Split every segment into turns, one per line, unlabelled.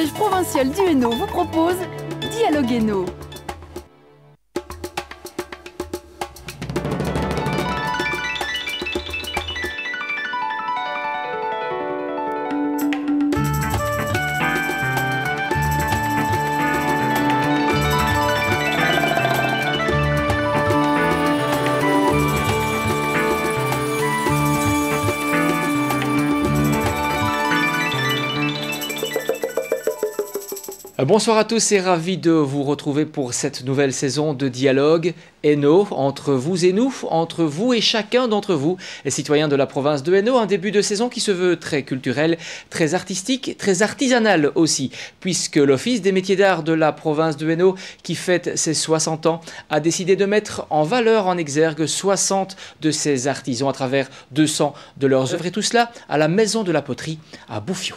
Collège provincial du Hainaut vous propose Dialogue Hainaut.
Bonsoir à tous et ravi de vous retrouver pour cette nouvelle saison de Dialogue Hainaut, entre vous et nous, entre vous et chacun d'entre vous, les citoyens de la province de Hainaut. Un début de saison qui se veut très culturel, très artistique, très artisanal aussi, puisque l'Office des métiers d'art de la province de Hainaut, qui fête ses 60 ans, a décidé de mettre en valeur, en exergue, 60 de ses artisans à travers 200 de leurs œuvres, et tout cela à la Maison de la Poterie à Bouffiou.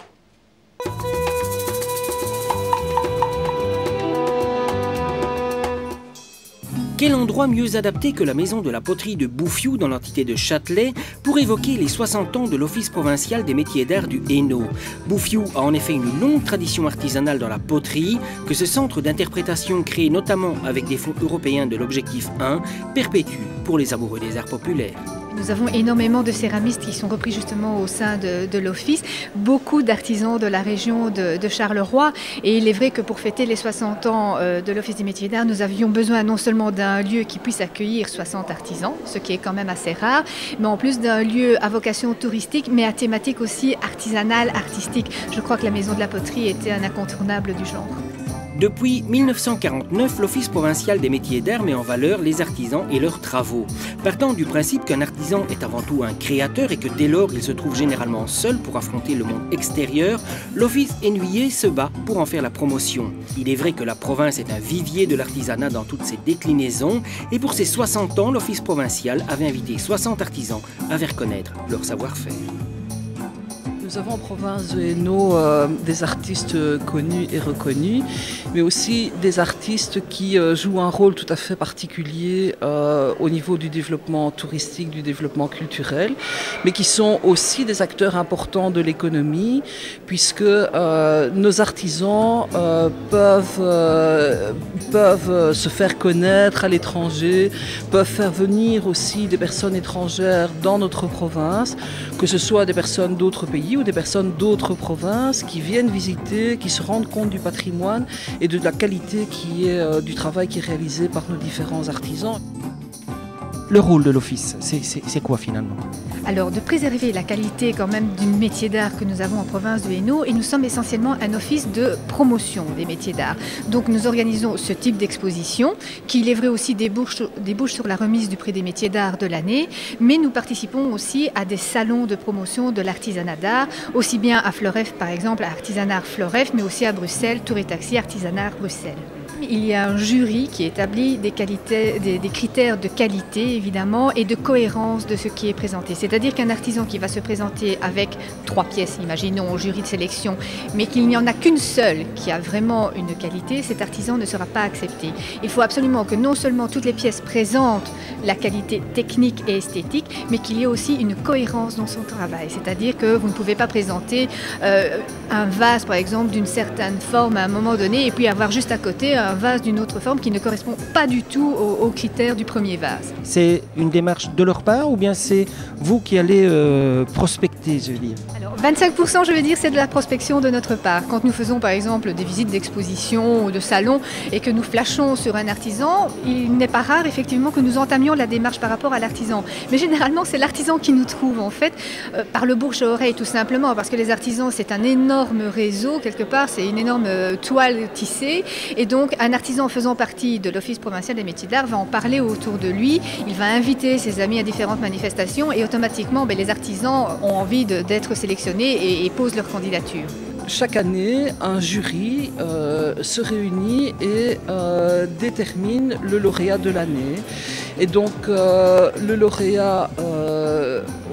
Quel endroit mieux adapté que la maison de la poterie de Bouffiou dans l'entité de Châtelet pour évoquer les 60 ans de l'Office provincial des métiers d'art du Hainaut. Bouffiou a en effet une longue tradition artisanale dans la poterie que ce centre d'interprétation créé notamment avec des fonds européens de l'objectif 1 perpétue pour les amoureux des arts populaires.
Nous avons énormément de céramistes qui sont repris justement au sein de l'Office, beaucoup d'artisans de la région de Charleroi, et il est vrai que pour fêter les 60 ans de l'Office des métiers d'art, nous avions besoin non seulement d'un lieu qui puisse accueillir 60 artisans, ce qui est quand même assez rare, mais en plus d'un lieu à vocation touristique, mais à thématique aussi artisanale, artistique. Je crois que la Maison de la Poterie était un incontournable du genre.
Depuis 1949, l'Office provincial des métiers d'art met en valeur les artisans et leurs travaux. Partant du principe qu'un artisan est avant tout un créateur et que dès lors il se trouve généralement seul pour affronter le monde extérieur, l'Office hainauilais se bat pour en faire la promotion. Il est vrai que la province est un vivier de l'artisanat dans toutes ses déclinaisons et pour ses 60 ans, l'Office provincial avait invité 60 artisans à faire connaître leur savoir-faire.
Nous avons en province de Hainaut des artistes connus et reconnus, mais aussi des artistes qui jouent un rôle tout à fait particulier au niveau du développement touristique, du développement culturel, mais qui sont aussi des acteurs importants de l'économie, puisque nos artisans peuvent se faire connaître à l'étranger, peuvent faire venir aussi des personnes étrangères dans notre province, que ce soit des personnes d'autres pays ou des personnes d'autres provinces qui viennent visiter, qui se rendent compte du patrimoine et de la qualité du travail qui est réalisé par nos différents artisans.
Le rôle de l'Office, c'est quoi finalement ?
Alors, de préserver la qualité quand même du métier d'art que nous avons en province de Hainaut, et nous sommes essentiellement un office de promotion des métiers d'art. Donc nous organisons ce type d'exposition, qui il est vrai aussi débouche sur la remise du prix des métiers d'art de l'année, mais nous participons aussi à des salons de promotion de l'artisanat d'art, aussi bien à Fleuref par exemple, à Artisanat Fleuref, mais aussi à Bruxelles, Tour et Taxi, Artisanat Bruxelles. Il y a un jury qui établit des critères de qualité évidemment et de cohérence de ce qui est présenté. C'est-à-dire qu'un artisan qui va se présenter avec 3 pièces, imaginons au jury de sélection, mais qu'il n'y en a qu'une seule qui a vraiment une qualité, cet artisan ne sera pas accepté. Il faut absolument que non seulement toutes les pièces présentent la qualité technique et esthétique, mais qu'il y ait aussi une cohérence dans son travail. C'est-à-dire que vous ne pouvez pas présenter un vase par exemple d'une certaine forme à un moment donné et puis avoir juste à côté un vase d'une autre forme qui ne correspond pas du tout aux critères du premier vase.
C'est une démarche de leur part ou bien c'est vous qui allez prospecter, je veux dire ?
Alors 25% je vais dire c'est de la prospection de notre part. Quand nous faisons par exemple des visites d'exposition ou de salons et que nous flashons sur un artisan, il n'est pas rare effectivement que nous entamions la démarche par rapport à l'artisan. Mais généralement c'est l'artisan qui nous trouve en fait par le bouche à oreille tout simplement parce que les artisans c'est un énorme réseau quelque part, c'est une énorme toile tissée et donc un artisan faisant partie de l'Office provincial des métiers d'art va en parler autour de lui, il va inviter ses amis à différentes manifestations et automatiquement les artisans ont envie d'être sélectionnés et posent leur candidature.
Chaque année, un jury se réunit et détermine le lauréat de l'année. Et donc, le lauréat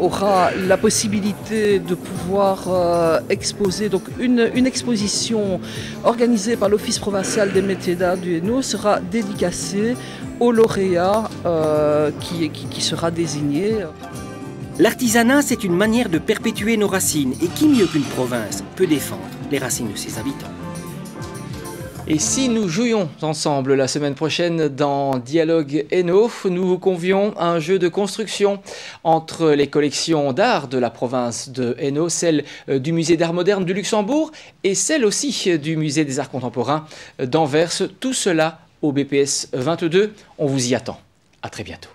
aura la possibilité de pouvoir exposer. Donc, une exposition organisée par l'Office provincial des métiers d'art du Hainaut sera dédicacée au lauréat qui sera désigné.
L'artisanat, c'est une manière de perpétuer nos racines. Et qui mieux qu'une province peut défendre les racines de ses habitants ?
Et si nous jouions ensemble la semaine prochaine dans Dialogue Hainaut, nous vous convions à un jeu de construction entre les collections d'art de la province de Hainaut, celle du musée d'art moderne du Luxembourg et celle aussi du musée des arts contemporains d'Anvers. Tout cela au BPS 22. On vous y attend. À très bientôt.